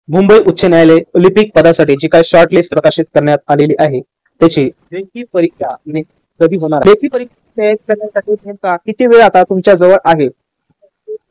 मुंबई उच्च न्यायालय लिपिक पदासाठी जी काही शॉर्ट लिस्ट प्रकाशित करण्यात आलेली आहे त्याची लेखी परीक्षा कधी होणार आहे? लेखी परीक्षा तयार करण्यासाठी नेमका किती वेळ आता तुमच्या जवळ आहे,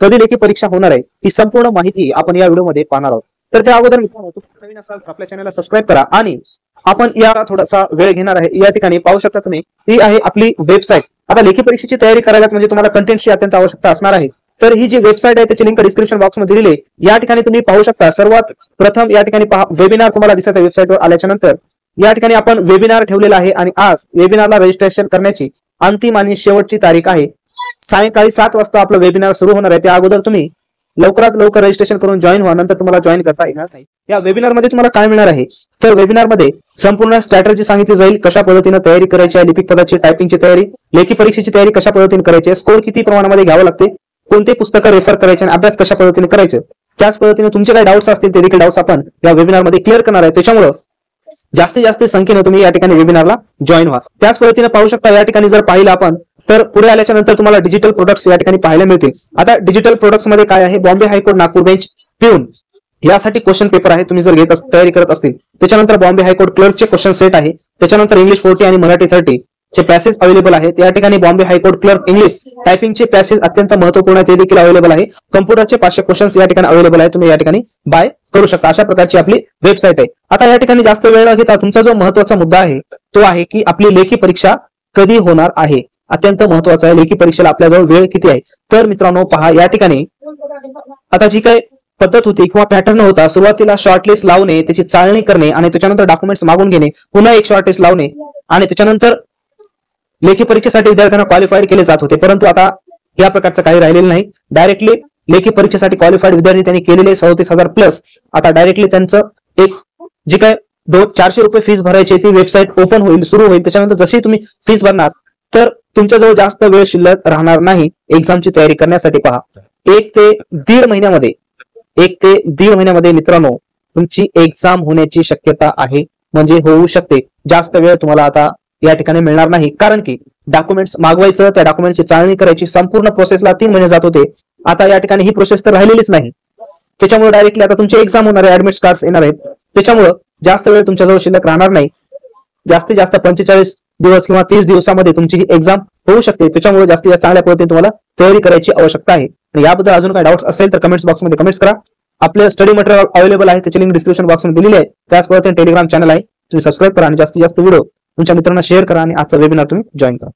कधी लेखी परीक्षा होणार आहे, ही संपूर्ण माहिती आपण या व्हिडिओमध्ये पाहणार आहोत. तर त्या अगोदर मित्रांनो, तुम्ही नवीन असाल तर आपल्या चॅनलला सबस्क्राईब करा आणि आपण या थोडासा वेळ घेणार आहे. या ठिकाणी पाहू शकता तुम्ही, ही आहे आपली वेबसाईट. आता लेखी परीक्षेची तयारी करायला म्हणजे तुम्हाला कंटेंटची अत्यंत आवश्यकता असणार आहे. तर ही जी वेबसाईट आहे त्याची लिंक डिस्क्रिप्शन बॉक्स मध्ये दिली आहे. या ठिकाणी तुम्ही पाहू शकता. सर्वात प्रथम या ठिकाणी पहा, वेबिनार तुम्हाला दिसत आहे. वेबसाईटवर आल्याच्या नंतर या ठिकाणी आपण वेबिनार ठेवलेला आहे आणि आज वेबिनारला रजिस्ट्रेशन करण्याची अंतिम आणि शेवटची तारीख आहे. सायंकाळी 7 वाजता आपलं वेबिनार सुरू होणार आहे. त्या अगोदर तुम्ही लवकरात लवकर रजिस्ट्रेशन करून जॉईन व्हा, नंतर तुम्हाला जॉईन करता येणार नाही. या वेबिनार मध्ये तुम्हाला काय मिळणार आहे, तर वेबिनार मध्ये संपूर्ण स्ट्रॅटेजी सांगितली जाईल. कशा पद्धतीने तयारी करायची आहे, लिपिक पदाची टायपिंगची तयारी, लेखी परीक्षेची तयारी कशा पद्धतीने करायची आहे, स्कोर किती प्रमाणामध्ये घ्यावं लागते, कोणते पुस्तकं रेफर करायचे आणि अभ्यास कशा पद्धतीने करायचे, त्याच पद्धतीने तुमचे काही डाऊट्स असतील ते देखील डाऊट्स आपण या वेबिनार मध्ये क्लिअर करणार आहे. त्याच्यामुळे जास्तीत जास्त संख्येने तुम्ही या ठिकाणी वेबिनारला जॉईन व्हा. त्याच पद्धतीने पाहू शकता, या ठिकाणी जर पाहिलं आपण तर पुढे आल्याच्या नंतर तुम्हाला डिजिटल प्रोडक्ट्स या ठिकाणी पाहायला मिळतील. आता डिजिटल प्रोडक्ट्स मध्ये काय आहे, बॉम्बे हायकोर्ट नागपूर बेंच पिऊन यासाठी क्वेश्चन पेपर आहे. तुम्ही जर तयारी करत असतील, त्याच्यानंतर बॉम्बे हायकोर्ट क्लर्कचे क्वेश्चन सेट आहे. त्याच्यानंतर इंग्लिश 40 आणि मराठी 30 चे पॅसेज अवेलेबल आहेत. या ठिकाणी बॉम्बे हायकोर्ट क्लर्क इंग्लिश टायपिंगचे पॅसेज अत्यंत महत्वपूर्ण आहे, ते देखील अवेलेबल आहे. कम्प्युटरचे 500 क्वेश्चन्स या ठिकाणी अवेलेबल आहे. तुम्ही या ठिकाणी बाय करू शकता. अशा प्रकारची आपली वेबसाईट आहे. आता या ठिकाणी जास्त वेळ न घेता तुमचा जो महत्वाचा मुद्दा आहे तो आहे की आपली लेखी परीक्षा कधी होणार आहे. अत्यंत महत्वाचा आहे, लेखी परीक्षेला आपल्याजवळ वेळ किती आहे. तर मित्रांनो पहा, या ठिकाणी आता जी काही पद्धत होती किंवा पॅटर्न होता, सुरुवातीला शॉर्टलिस्ट लावणे, त्याची चाळणी करणे आणि त्याच्यानंतर डॉक्युमेंट्स मागून घेणे, पुन्हा एक शॉर्टलिस्ट लावणे आणि त्याच्यानंतर लेखी परीक्षेसाठी विद्यार्थ्यांना क्वालिफाईड केले जात होते. परंतु आता या प्रकारचं काही राहिलेलं नाही. डायरेक्टली लेखी परीक्षेसाठी क्वालिफाईड विद्यार्थी त्यांनी केलेले 37,000 प्लस. आता डायरेक्टली त्यांचं एक जी काय 400 रुपये फीस भरायची ती वेबसाईट ओपन होईल, सुरू होईल. त्याच्यानंतर जशी तुम्ही फीस भरणार तर तुमच्याजवळ जास्त वेळ शिल्लक राहणार नाही एक्झामची तयारी करण्यासाठी. पहा, 1 ते दीड महिन्यामध्ये मित्रांनो तुमची एक्झाम होण्याची शक्यता आहे, म्हणजे होऊ शकते. जास्त वेळ तुम्हाला आता या ठिकाणी मिळणार नाही, कारण की डॉक्युमेंट्स मागवायचं, त्या डॉक्युमेंटची चाळणी करायची, संपूर्ण प्रोसेसला 3 महिने जात होते. आता या ठिकाणी ही प्रोसेस तर राहिलेलीच नाही. त्याच्यामुळे डायरेक्टली आता तुमची एक्झाम होणार आहे, ऍडमिट कार्ड्स येणार आहेत. त्याच्यामुळे जास्त वेळ तुमच्याजवळ शिल्लक राहणार नाही. जास्तीत जास्त 45 दिवस किंवा 30 दिवसामध्ये तुमची एक्झाम होऊ शकते. त्याच्यामुळे जास्तीत जास्त चांगल्या पद्धतीने तुम्हाला तयारी करायची आवश्यकता आहे. आणि याबद्दल अजून काही डाऊट्स असेल तर कमेंट्स बॉक्समध्ये कमेंट्स करा. आपले स्टडी मटेरियल अवेलेबल आहे, त्याची लिंक डिस्क्रिप्शन बॉक्समध्ये दिलेली आहे. त्याच पद्धतीने टेलिग्राम चॅनल आहे, तुम्ही सबस्क्राईब करा आणि जास्तीत जास्त व्हिडिओ तुमच्या मित्रांना शेअर करा आणि आजचा वेबिनार तुम्ही जॉईन करा.